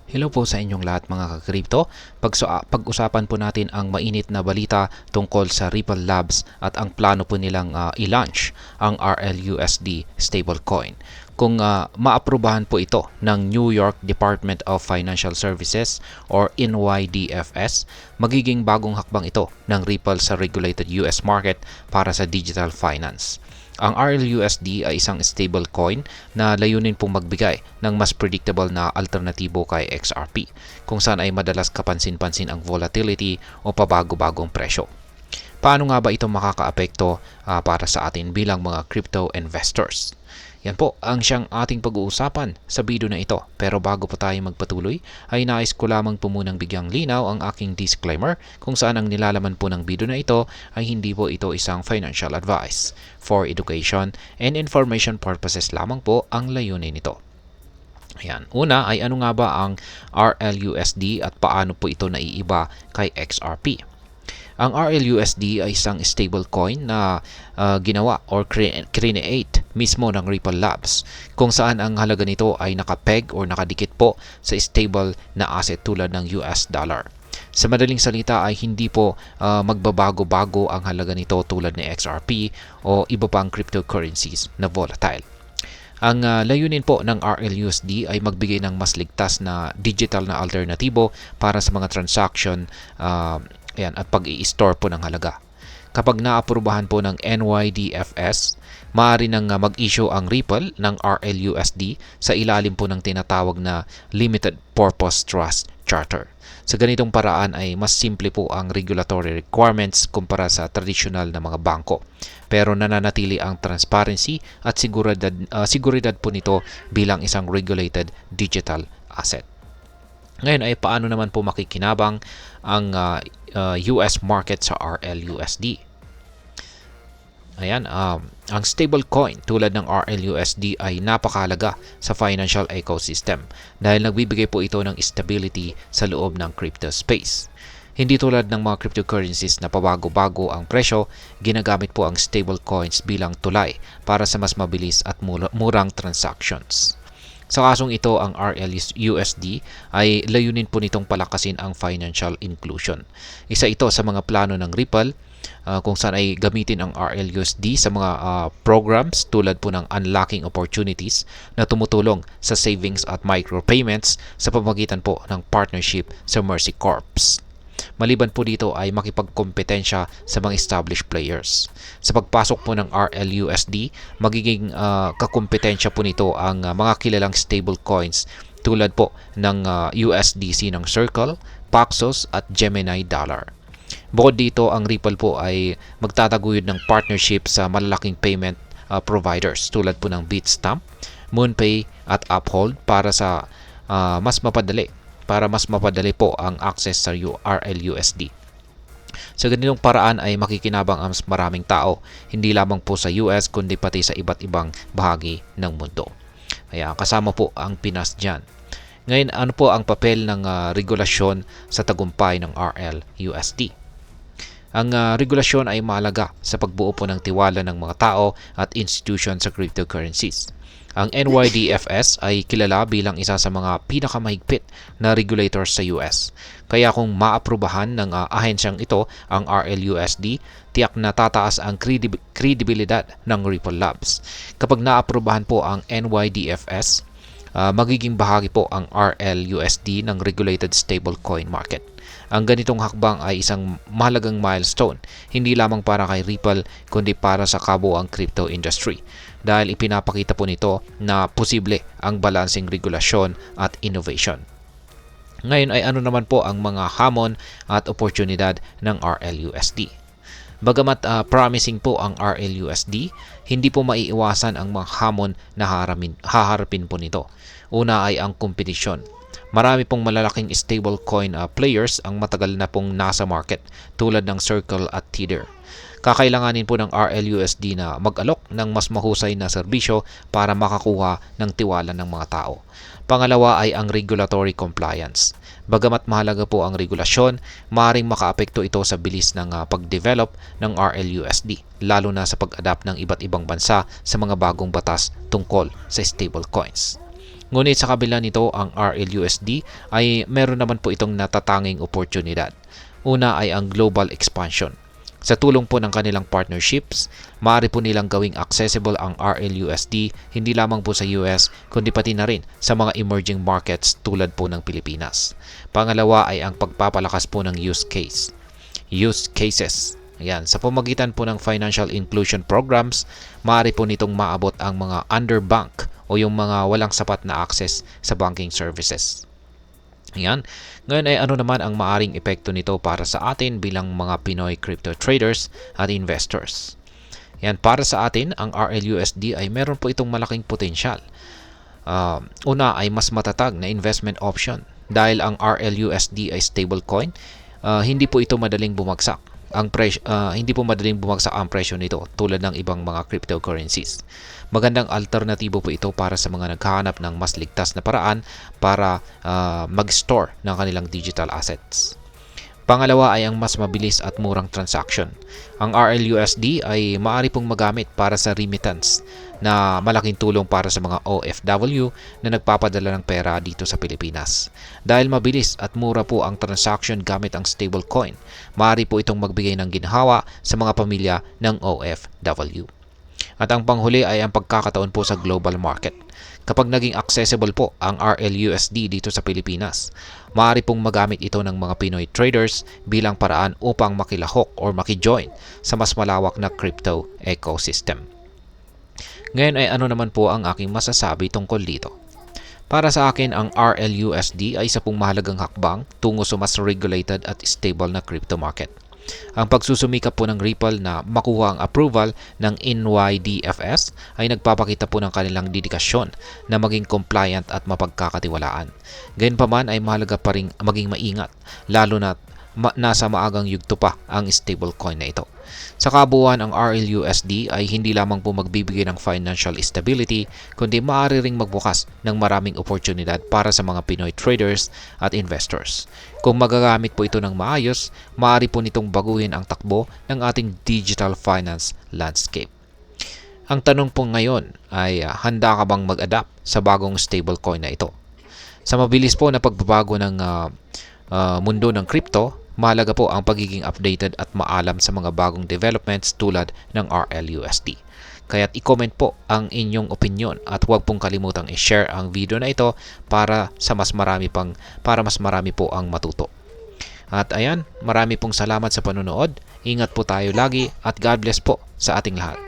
Hello po sa inyong lahat mga ka-crypto. Pag-usapan po natin ang mainit na balita tungkol sa Ripple Labs at ang plano po nilang i-launch ang RLUSD stablecoin. Kung maaprubahan po ito ng New York Department of Financial Services or NYDFS, magiging bagong hakbang ito ng Ripple sa regulated US market para sa digital finance. Ang RLUSD ay isang stablecoin na layunin pong magbigay ng mas predictable na alternatibo kay XRP, kung saan ay madalas kapansin-pansin ang volatility o pabago-bagong presyo. Paano nga ba ito makakaapekto para sa atin bilang mga crypto investors? Yan po ang siyang ating pag-uusapan sa video na ito. Pero bago po tayo magpatuloy, ay nais ko lamang po munang bigyang linaw ang aking disclaimer kung saan ang nilalaman po ng video na ito ay hindi po ito isang financial advice. For education and information purposes lamang po ang layunin nito. Ayan. Una ay ano nga ba ang RLUSD at paano po ito naiiba kay XRP? Ang RLUSD ay isang stablecoin na ginawa or create mismo ng Ripple Labs, kung saan ang halaga nito ay nakapeg or nakadikit po sa stable na asset tulad ng US dollar. Sa madaling salita ay hindi po magbabago-bago ang halaga nito tulad ni XRP o iba pang cryptocurrencies na volatile. Ang layunin po ng RLUSD ay magbigay ng mas ligtas na digital na alternatibo para sa mga transaction at pag-i-store po ng halaga. Kapag naaprubahan po ng NYDFS, maaari nang mag-issue ang Ripple ng RLUSD sa ilalim po ng tinatawag na Limited Purpose Trust Charter. Sa ganitong paraan ay mas simple po ang regulatory requirements kumpara sa tradisyonal na mga bangko. Pero nananatili ang transparency at seguridad po nito bilang isang regulated digital asset. Ngayon ay paano naman po makikinabang ang US market sa RLUSD? Ayan, ang stablecoin tulad ng RLUSD ay napakahalaga sa financial ecosystem dahil nagbibigay po ito ng stability sa loob ng crypto space. Hindi tulad ng mga cryptocurrencies na pabago-bago ang presyo, ginagamit po ang stablecoins bilang tulay para sa mas mabilis at murang transactions. Sa kasong ito, ang RLUSD ay layunin po nitong palakasin ang financial inclusion. Isa ito sa mga plano ng Ripple kung saan ay gamitin ang RLUSD sa mga programs tulad po ng unlocking opportunities na tumutulong sa savings at micropayments sa pamamagitan po ng partnership sa Mercy Corps. Maliban po dito ay makipagkompetensya sa mga established players. Sa pagpasok po ng RLUSD, magiging kakompetensya po nito ang mga kilalang stablecoins tulad po ng USDC ng Circle, Paxos at Gemini Dollar. Bukod dito, ang Ripple po ay magtataguyod ng partnership sa malalaking payment providers tulad po ng Bitstamp, MoonPay at Uphold para mas mapadali po ang access sa RLUSD. Sa ganitong paraan ay makikinabang ang mas maraming tao, hindi lamang po sa US kundi pati sa iba't ibang bahagi ng mundo. Kaya kasama po ang Pinas dyan. Ngayon, ano po ang papel ng regulasyon sa tagumpay ng RLUSD? Ang regulasyon ay mahalaga sa pagbuo po ng tiwala ng mga tao at institution sa cryptocurrencies. Ang NYDFS ay kilala bilang isa sa mga pinakamahigpit na regulators sa US. Kaya kung maaprubahan ng ahensyang ito ang RLUSD, tiyak na tataas ang kredibilidad ng Ripple Labs. Kapag naaprubahan po ang NYDFS, magiging bahagi po ang RLUSD ng regulated stablecoin market. Ang ganitong hakbang ay isang mahalagang milestone, hindi lamang para kay Ripple kundi para sa kabuuang crypto industry dahil ipinapakita po nito na posible ang balancing regulasyon at innovation. Ngayon ay ano naman po ang mga hamon at oportunidad ng RLUSD? Bagamat promising po ang RLUSD, hindi po maiiwasan ang mga hamon na haharapin po nito. Una ay ang kompetisyon. Marami pong malalaking stablecoin players ang matagal na pong nasa market tulad ng Circle at Tether. Kakailanganin po ng RLUSD na mag-alok ng mas mahusay na serbisyo para makakuha ng tiwala ng mga tao. Pangalawa ay ang regulatory compliance. Bagamat mahalaga po ang regulasyon, maaaring makaapekto ito sa bilis ng pag-develop ng RLUSD, lalo na sa pag-adapt ng iba't ibang bansa sa mga bagong batas tungkol sa stablecoins. Ngunit sa kabila nito, ang RLUSD ay meron naman po itong natatanging oportunidad. Una ay ang global expansion. Sa tulong po ng kanilang partnerships, maaari po nilang gawing accessible ang RLUSD hindi lamang po sa US kundi pati na rin sa mga emerging markets tulad po ng Pilipinas. Pangalawa ay ang pagpapalakas po ng use cases. Ayan, sa pamagitan po ng financial inclusion programs, maaari po nitong maabot ang mga underbank o yung mga walang sapat na access sa banking services. Ayan. Ngayon ay ano naman ang maaring epekto nito para sa atin bilang mga Pinoy crypto traders at investors. Ayan, para sa atin, ang RLUSD ay meron po itong malaking potensyal. Una ay mas matatag na investment option. Dahil ang RLUSD ay stablecoin, hindi po ito madaling bumagsak. Hindi po madaling bumagsak ang presyo nito tulad ng ibang mga cryptocurrencies. Magandang alternatibo po ito para sa mga naghahanap ng mas ligtas na paraan para mag-store ng kanilang digital assets. Pangalawa ay ang mas mabilis at murang transaction. Ang RLUSD ay maaari pong magamit para sa remittance na malaking tulong para sa mga OFW na nagpapadala ng pera dito sa Pilipinas. Dahil mabilis at mura po ang transaction gamit ang stablecoin, maaari po itong magbigay ng ginhawa sa mga pamilya ng OFW. At ang panghuli ay ang pagkakataon po sa global market. Kapag naging accessible po ang RLUSD dito sa Pilipinas, maaari pong magamit ito ng mga Pinoy traders bilang paraan upang makilahok or makijoin sa mas malawak na crypto ecosystem. Ngayon ay ano naman po ang aking masasabi tungkol dito? Para sa akin, ang RLUSD ay isa pong mahalagang hakbang tungo sa mas regulated at stable na crypto market. Ang pagsusumikap po ng Ripple na makuha ang approval ng NYDFS ay nagpapakita po ng kanilang dedikasyon na maging compliant at mapagkakatiwalaan. Gayunpaman ay mahalaga pa rin maging maingat, lalo na nasa maagang yugto pa ang stablecoin na ito. Sa kabuuan, ang RLUSD ay hindi lamang po magbibigay ng financial stability, kundi maaari ring magbukas ng maraming oportunidad para sa mga Pinoy traders at investors. Kung magagamit po ito ng maayos, maaari po nitong baguhin ang takbo ng ating digital finance landscape. Ang tanong po ngayon ay handa ka bang mag-adapt sa bagong stablecoin na ito? Sa mabilis po na pagbabago ng mundo ng crypto, mahalaga po ang pagiging updated at maalam sa mga bagong developments tulad ng RLUSD. Kaya't i-comment po ang inyong opinion at huwag pong kalimutang i-share ang video na ito para mas marami po ang matuto. At ayan, marami pong salamat sa panonood. Ingat po tayo lagi at God bless po sa ating lahat.